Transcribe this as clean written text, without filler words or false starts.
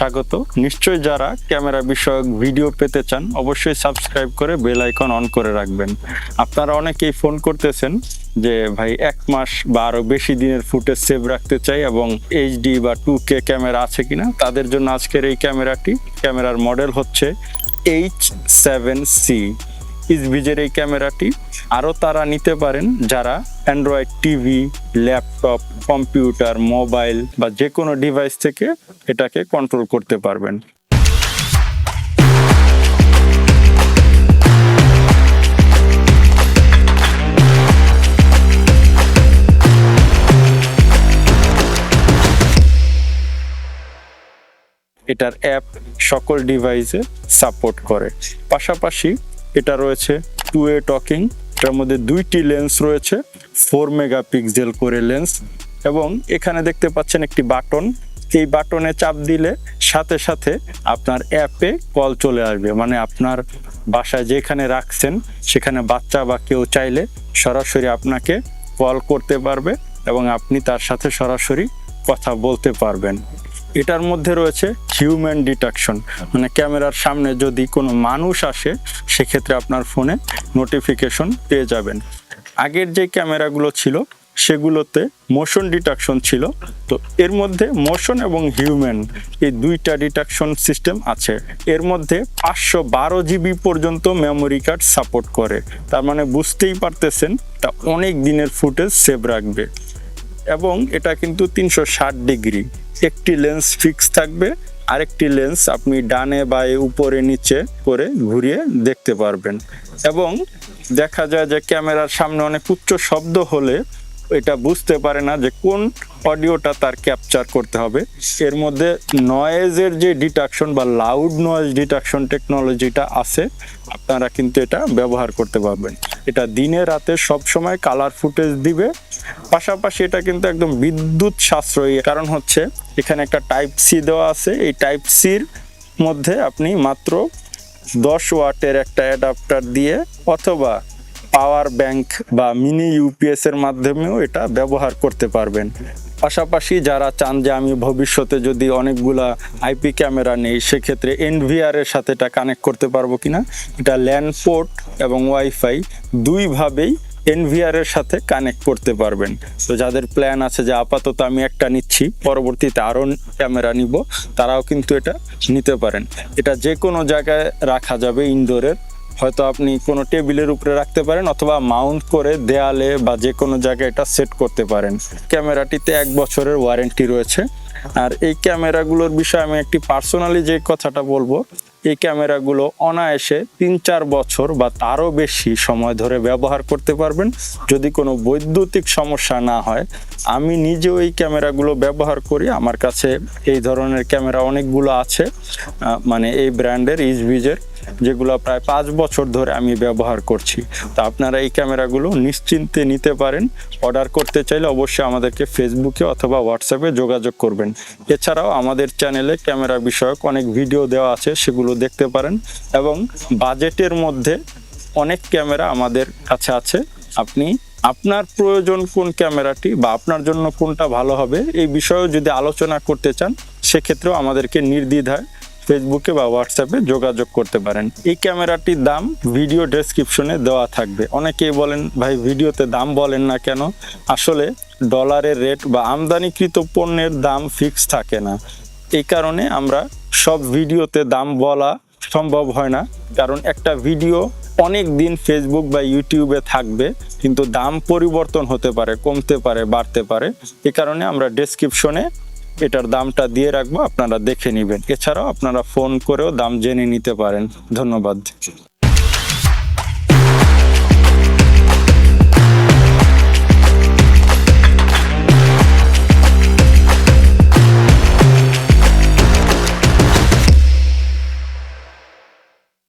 স্বাগত। নিশ্চয়ই যারা ক্যামেরা বিষয়ক ভিডিও পেতে চান অবশ্যই সাবস্ক্রাইব করে বেল আইকন অন করে রাখবেন। আপনারা অনেকেই ফোন করতেছেন যে ভাই 1 মাস বা আরো বেশি দিনের ফুটেজ সেভ রাখতে চাই এবং এইচডি বা 2K ক্যামেরা আছে কিনা, তাদের জন্য আজকের এই ক্যামেরার মডেল হচ্ছে H7C ইসভিজের এই ক্যামেরাটি। আরও তারা নিতে পারেন যারা Android TV, laptop, computer, mobile বা যে কোনো ডিভাইস থেকে এটাকে কন্ট্রোল করতে পারবেন। এটার অ্যাপ সকল ডিভাইসে সাপোর্ট করে। পাশাপাশি এটা রয়েছে 2A টকিং, এটার মধ্যে 2টি লেন্স রয়েছে, 4 মেগাপিক্সেল করে লেন্স, এবং এখানে দেখতে পাচ্ছেন একটি বাটন। এই বাটনে চাপ দিলে সাথে সাথে আপনার অ্যাপে কল চলে আসবে, মানে আপনার বাসায় যেখানে রাখছেন সেখানে বাচ্চা বা কেউ চাইলে সরাসরি আপনাকে কল করতে পারবে এবং আপনি তার সাথে সরাসরি কথা বলতে পারবেন। এটার মধ্যে রয়েছে হিউম্যান ডিটেকশন, মানে ক্যামেরার সামনে যদি কোনো মানুষ আসে সেক্ষেত্রে আপনার ফোনে নোটিফিকেশন পেয়ে যাবেন। আগের যে ক্যামেরাগুলো ছিল সেগুলোতে মোশন ডিটেকশন ছিল, তো এর মধ্যে মোশন এবং হিউম্যান এই দুইটা ডিটেকশন সিস্টেম আছে। এর মধ্যে 512 জিবি পর্যন্ত মেমোরি কার্ড সাপোর্ট করে, তার মানে বুঝতেই পারতেছেন তা অনেক দিনের ফুটেজ সেভ রাখবে। এবং এটা কিন্তু 360 ডিগ্রি, একটি লেন্স ফিক্স থাকবে, আরেকটি লেন্স আপনি ডানে বায়ে উপরে নিচে করে ঘুরিয়ে দেখতে পারবেন। এবং দেখা যায় যে ক্যামেরার সামনে অনেক উচ্চ শব্দ হলে এটা বুঝতে পারে না যে কোন অডিওটা তার ক্যাপচার করতে হবে। এর মধ্যে নয়েজের যে ডিটেকশন বা লাউড নয়েজ ডিটেকশন টেকনোলজিটা আছে, আপনারা কিন্তু এটা ব্যবহার করতে পারবেন। এটা দিনে রাতে সব সময় কালার ফুটেজ দিবে। পাশাপাশি এটা কিন্তু একদম বিদ্যুৎ সাশ্রয়ী, কারণ হচ্ছে এখানে একটা টাইপ সি দেওয়া আছে। এই টাইপ সির মধ্যে আপনি মাত্র 10 ওয়াটের একটা অ্যাডাপ্টার দিয়ে অথবা পাওয়ার ব্যাংক বা মিনি ইউপিএস এর মাধ্যমেও এটা ব্যবহার করতে পারবেন। পাশাপাশি যারা চান যে আমি ভবিষ্যতে যদি অনেকগুলা আইপি ক্যামেরা নেই সেক্ষেত্রে এনভিআর এর সাথে এটা কানেক্ট করতে পারবো কিনা, এটা ল্যান পোর্ট এবং ওয়াইফাই দুইভাবেই এনভিআর এর সাথে কানেক্ট করতে পারবেন। তো যাদের প্ল্যান আছে যে আপাতত আমি একটা নিচ্ছি, পরবর্তীতে আরও ক্যামেরা নিব, তারাও কিন্তু এটা নিতে পারেন। এটা যে কোনো জায়গায় রাখা যাবে, ইনডোরের, হয়তো আপনি কোনো টেবিলের উপরে রাখতে পারেন অথবা মাউন্ট করে দেয়ালে বা যে কোনো জায়গায় এটা সেট করতে পারেন। ক্যামেরাটিতে 1 বছরের ওয়ারেন্টি রয়েছে। আর এই ক্যামেরাগুলোর বিষয়ে আমি একটি পার্সোনালি যে কথাটা বলবো, এই ক্যামেরাগুলো অনায়াসে 3-4 বছর বা তারও বেশি সময় ধরে ব্যবহার করতে পারবেন যদি কোনো বৈদ্যুতিক সমস্যা না হয়। আমি নিজেও এই ক্যামেরাগুলো ব্যবহার করি, আমার কাছে এই ধরনের ক্যামেরা অনেকগুলো আছে, মানে এই ব্র্যান্ডের ইসভিজের, যেগুলো প্রায় 5 বছর ধরে আমি ব্যবহার করছি। তা আপনারা এই ক্যামেরাগুলো নিশ্চিন্তে নিতে পারেন। অর্ডার করতে চাইলে অবশ্যই আমাদেরকে ফেসবুকে অথবা হোয়াটসঅ্যাপে যোগাযোগ করবেন। এছাড়াও আমাদের চ্যানেলে ক্যামেরা বিষয়ক অনেক ভিডিও দেওয়া আছে, সেগুলো দেখতে পারেন। এবং বাজেটের মধ্যে অনেক ক্যামেরা আমাদের কাছে আছে। আপনি আপনার প্রয়োজন কোন ক্যামেরাটি বা আপনার জন্য কোনটা ভালো হবে এই বিষয়েও যদি আলোচনা করতে চান সেক্ষেত্রেও আমাদেরকে নির্দ্বিধায় ফেসবুকে বা হোয়াটসঅ্যাপে যোগাযোগ করতে পারেন। এই ক্যামেরাটির দাম ভিডিও ডেসক্রিপশনে দেওয়া থাকবে। অনেকেই বলেন ভাই ভিডিওতে দাম বলেন না কেন? আসলে ডলারের রেট বা আমদানিকৃত পণ্যের দাম ফিক্স থাকে না, এই কারণে আমরা সব ভিডিওতে দাম বলা সম্ভব হয় না। কারণ একটা ভিডিও অনেক দিন ফেসবুক বা ইউটিউবে থাকবে, কিন্তু দাম পরিবর্তন হতে পারে, কমতে পারে, বাড়তে পারে। এই কারণে আমরা ডেসক্রিপশনে এটার দামটা দিয়ে রাখবো, আপনারা দেখে নেবেন। এছাড়াও আপনারা ফোন করেও দাম জেনে নিতে পারেন। ধন্যবাদ।